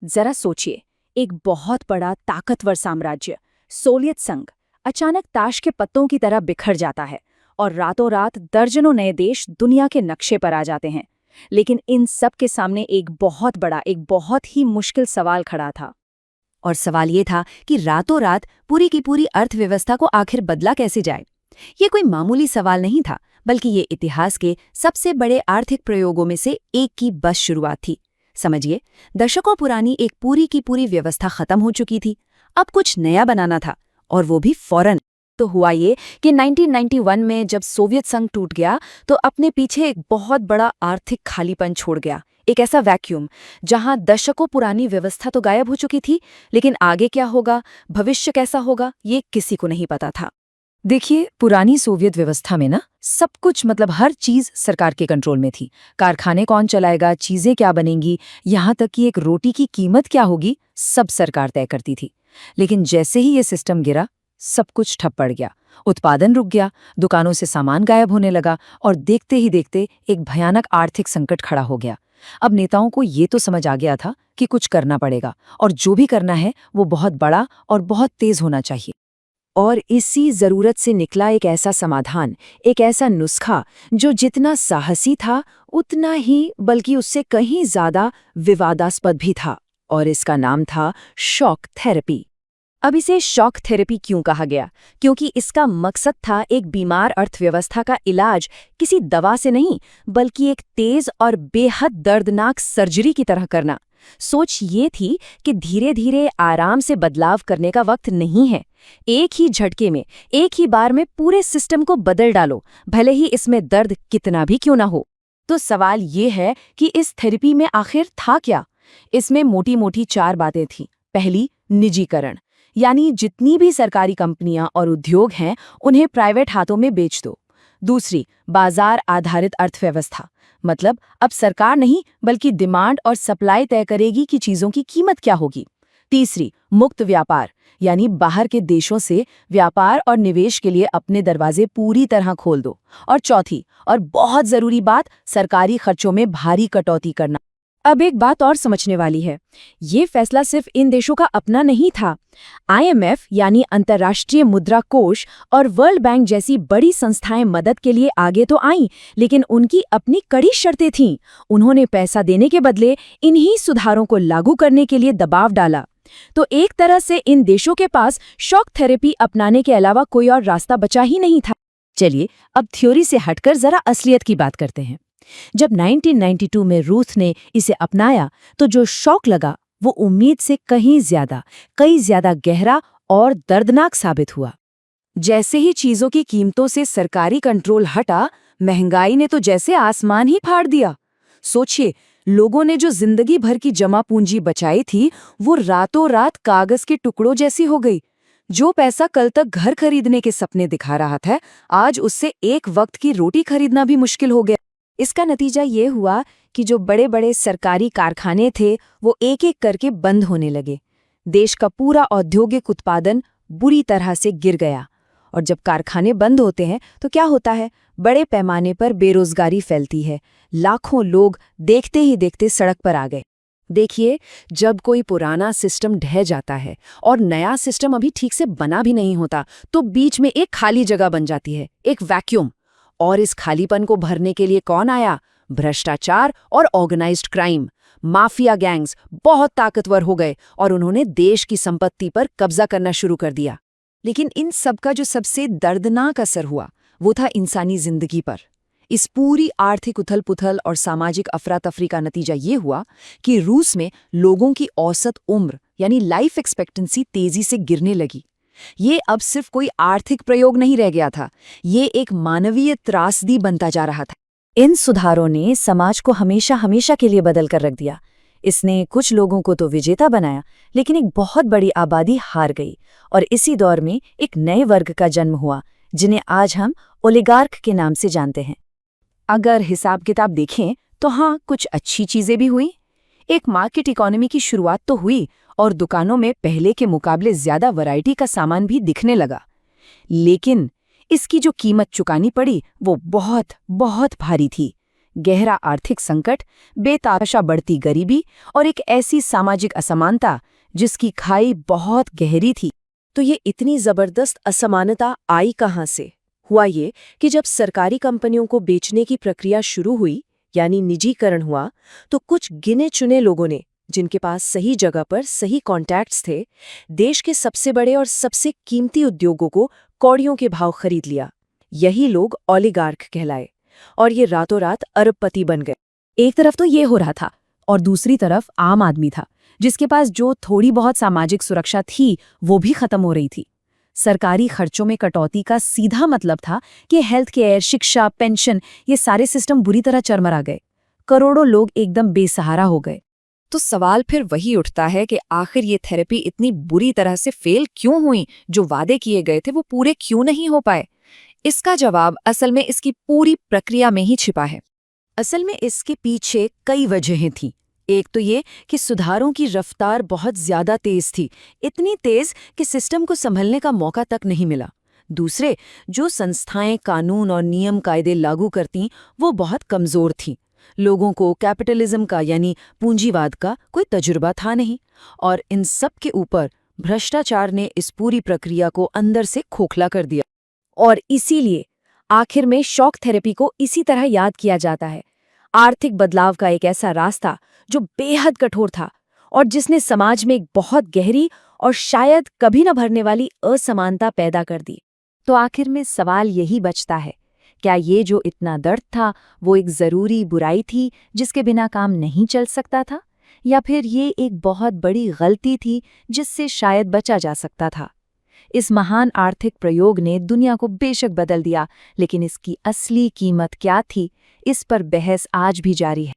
जरा सोचिए, एक बहुत बड़ा ताकतवर साम्राज्य सोवियत संघ अचानक ताश के पत्तों की तरह बिखर जाता है और रातों रात दर्जनों नए देश दुनिया के नक्शे पर आ जाते हैं। लेकिन इन सब के सामने एक बहुत ही मुश्किल सवाल खड़ा था। और सवाल ये था कि रातों रात पूरी की पूरी अर्थव्यवस्था को आखिर बदला कैसे जाए। ये कोई मामूली सवाल नहीं था, बल्कि ये इतिहास के सबसे बड़े आर्थिक प्रयोगों में से एक की बस शुरुआत थी। समझिए, दशकों पुरानी एक पूरी की पूरी व्यवस्था खत्म हो चुकी थी। अब कुछ नया बनाना था, और वो भी फौरन। तो हुआ ये कि 1991 में जब सोवियत संघ टूट गया तो अपने पीछे एक बहुत बड़ा आर्थिक खालीपन छोड़ गया। एक ऐसा वैक्यूम जहां दशकों पुरानी व्यवस्था तो गायब हो चुकी थी, लेकिन आगे क्या होगा, भविष्य कैसा होगा, ये किसी को नहीं पता था। देखिए, पुरानी सोवियत व्यवस्था में ना सब कुछ, मतलब हर चीज सरकार के कंट्रोल में थी। कारखाने कौन चलाएगा, चीजें क्या बनेंगी, यहाँ तक कि एक रोटी की कीमत क्या होगी, सब सरकार तय करती थी। लेकिन जैसे ही ये सिस्टम गिरा, सब कुछ ठप पड़ गया। उत्पादन रुक गया, दुकानों से सामान गायब होने लगा, और देखते ही देखते एक भयानक आर्थिक संकट खड़ा हो गया। अब नेताओं को ये तो समझ आ गया था कि कुछ करना पड़ेगा, और जो भी करना है वो बहुत बड़ा और बहुत तेज होना चाहिए। और इसी जरूरत से निकला एक ऐसा समाधान, एक ऐसा नुस्खा जो जितना साहसी था उतना ही, बल्कि उससे कहीं ज्यादा विवादास्पद भी था। और इसका नाम था शॉक थेरेपी। अब इसे शॉक थेरेपी क्यों कहा गया? क्योंकि इसका मकसद था एक बीमार अर्थव्यवस्था का इलाज किसी दवा से नहीं, बल्कि एक तेज और बेहद दर्दनाक सर्जरी की तरह करना। सोच ये थी कि धीरे धीरे आराम से बदलाव करने का वक्त नहीं है। एक ही झटके में, एक ही बार में पूरे सिस्टम को बदल डालो, भले ही इसमें दर्द कितना भी क्यों ना हो। तो सवाल ये है कि इस थेरेपी में आखिर था क्या? इसमें मोटी मोटी 4 बातें थीं। पहली, निजीकरण, यानी जितनी भी सरकारी कंपनियां और उद्योग हैं उन्हें प्राइवेट हाथों में बेच दो। दूसरी, बाजार आधारित अर्थव्यवस्था, मतलब अब सरकार नहीं बल्कि डिमांड और सप्लाई तय करेगी कि चीजों की कीमत क्या होगी। तीसरी, मुक्त व्यापार, यानी बाहर के देशों से व्यापार और निवेश के लिए अपने दरवाजे पूरी तरह खोल दो। और चौथी और बहुत जरूरी बात, सरकारी खर्चों में भारी कटौती करना। अब एक बात और समझने वाली है, ये फैसला सिर्फ इन देशों का अपना नहीं था। IMF यानी अंतर्राष्ट्रीय मुद्रा कोष और वर्ल्ड बैंक जैसी बड़ी संस्थाएं मदद के लिए आगे तो आईं, लेकिन उनकी अपनी कड़ी शर्तें थीं। उन्होंने पैसा देने के बदले इन्हीं सुधारों को लागू करने के लिए दबाव डाला। तो एक तरह से इन देशों के पास शॉक थेरेपी अपनाने के अलावा कोई और रास्ता बचा ही नहीं था। चलिए, अब थ्योरी से हटकर जरा असलियत की बात करते हैं। जब 1992 में रूथ ने इसे अपनाया तो जो शॉक लगा वो उम्मीद से कई ज्यादा गहरा और दर्दनाक साबित हुआ। जैसे ही चीजों की कीमतों से सरकारी कंट्रोल हटा, महंगाई ने तो जैसे आसमान ही फाड़ दिया। सोचिए, लोगों ने जो जिंदगी भर की जमा पूंजी बचाई थी वो रातों रात कागज के टुकड़ों जैसी हो गई। जो पैसा कल तक घर खरीदने के सपने दिखा रहा था, आज उससे एक वक्त की रोटी खरीदना भी मुश्किल हो गया। इसका नतीजा ये हुआ कि जो बड़े बड़े सरकारी कारखाने थे वो एक एक करके बंद होने लगे। देश का पूरा औद्योगिक उत्पादन बुरी तरह से गिर गया। और जब कारखाने बंद होते हैं तो क्या होता है? बड़े पैमाने पर बेरोजगारी फैलती है। लाखों लोग देखते ही देखते सड़क पर आ गए। देखिए, जब कोई पुराना सिस्टम ढह जाता है और नया सिस्टम अभी ठीक से बना भी नहीं होता, तो बीच में एक खाली जगह बन जाती है, एक वैक्यूम। और इस खालीपन को भरने के लिए कौन आया? भ्रष्टाचार और ऑर्गेनाइज्ड क्राइम। माफिया गैंग्स बहुत ताकतवर हो गए और उन्होंने देश की संपत्ति पर कब्जा करना शुरू कर दिया। लेकिन इन सब का जो सबसे दर्दनाक असर हुआ वो था इंसानी जिंदगी पर। इस पूरी आर्थिक उथल-पुथल और सामाजिक अफरा-तफरी का नतीजा ये हुआ कि रूस में लोगों की औसत उम्र यानी लाइफ एक्सपेक्टेंसी तेजी से गिरने लगी। ये अब सिर्फ कोई आर्थिक प्रयोग नहीं रह गया था, ये एक मानवीय त्रासदी बनता जा रहा था। इन सुधारों ने समाज को हमेशा हमेशा के लिए बदल कर रख दिया। इसने कुछ लोगों को तो विजेता बनाया, लेकिन एक बहुत बड़ी आबादी हार गई। और इसी दौर में एक नए वर्ग का जन्म हुआ, जिन्हें आज हम ओलिगार्क के नाम से जानते हैं। अगर हिसाब किताब देखें तो हाँ, कुछ अच्छी चीजें भी हुई। एक मार्केट इकोनॉमी की शुरुआत तो हुई और दुकानों में पहले के मुकाबले ज्यादा वैरायटी का सामान भी दिखने लगा। लेकिन इसकी जो कीमत चुकानी पड़ी वो बहुत बहुत भारी थी। गहरा आर्थिक संकट, बेतहाशा बढ़ती गरीबी और एक ऐसी सामाजिक असमानता जिसकी खाई बहुत गहरी थी। तो ये इतनी जबरदस्त असमानता आई कहाँ से? हुआ ये कि जब सरकारी कंपनियों को बेचने की प्रक्रिया शुरू हुई, यानी निजीकरण हुआ, तो कुछ गिने चुने लोगों ने, जिनके पास सही जगह पर सही कॉन्टैक्ट्स थे, देश के सबसे बड़े और सबसे कीमती उद्योगों को कौड़ियों के भाव खरीद लिया। यही लोग ओलिगार्क कहलाए और ये रातों रात अरबपति बन गए। एक तरफ तो ये हो रहा था और दूसरी तरफ आम आदमी था, जिसके पास जो थोड़ी बहुत सामाजिक सुरक्षा थी वो भी खत्म हो रही थी। सरकारी खर्चों में कटौती का सीधा मतलब था कि हेल्थ केयर, शिक्षा, पेंशन, ये सारे सिस्टम बुरी तरह चरमरा गए। करोड़ों लोग एकदम बेसहारा हो गए। तो सवाल फिर वही उठता है कि आखिर ये थेरेपी इतनी बुरी तरह से फेल क्यों हुई? जो वादे किए गए थे वो पूरे क्यों नहीं हो पाए? इसका जवाब असल में इसकी पूरी प्रक्रिया में ही छिपा है। असल में इसके पीछे कई वजहें थीं। एक तो ये कि सुधारों की रफ्तार बहुत ज्यादा तेज थी, इतनी तेज कि सिस्टम को संभलने का मौका तक नहीं मिला। दूसरे, जो संस्थाएं कानून और नियम कायदे लागू करतीं वो बहुत कमजोर थीं। लोगों को कैपिटलिज्म का यानी पूंजीवाद का कोई तजुर्बा था नहीं, और इन सब के ऊपर भ्रष्टाचार ने इस पूरी प्रक्रिया को अंदर से खोखला कर दिया। और इसीलिए आखिर में शॉक थेरेपी को इसी तरह याद किया जाता है, आर्थिक बदलाव का एक ऐसा रास्ता जो बेहद कठोर था और जिसने समाज में एक बहुत गहरी और शायद कभी न भरने वाली असमानता पैदा कर दी। तो आखिर में सवाल यही बचता है, क्या ये जो इतना दर्द था वो एक ज़रूरी बुराई थी जिसके बिना काम नहीं चल सकता था, या फिर ये एक बहुत बड़ी गलती थी जिससे शायद बचा जा सकता था? इस महान आर्थिक प्रयोग ने दुनिया को बेशक बदल दिया, लेकिन इसकी असली कीमत क्या थी, इस पर बहस आज भी जारी है।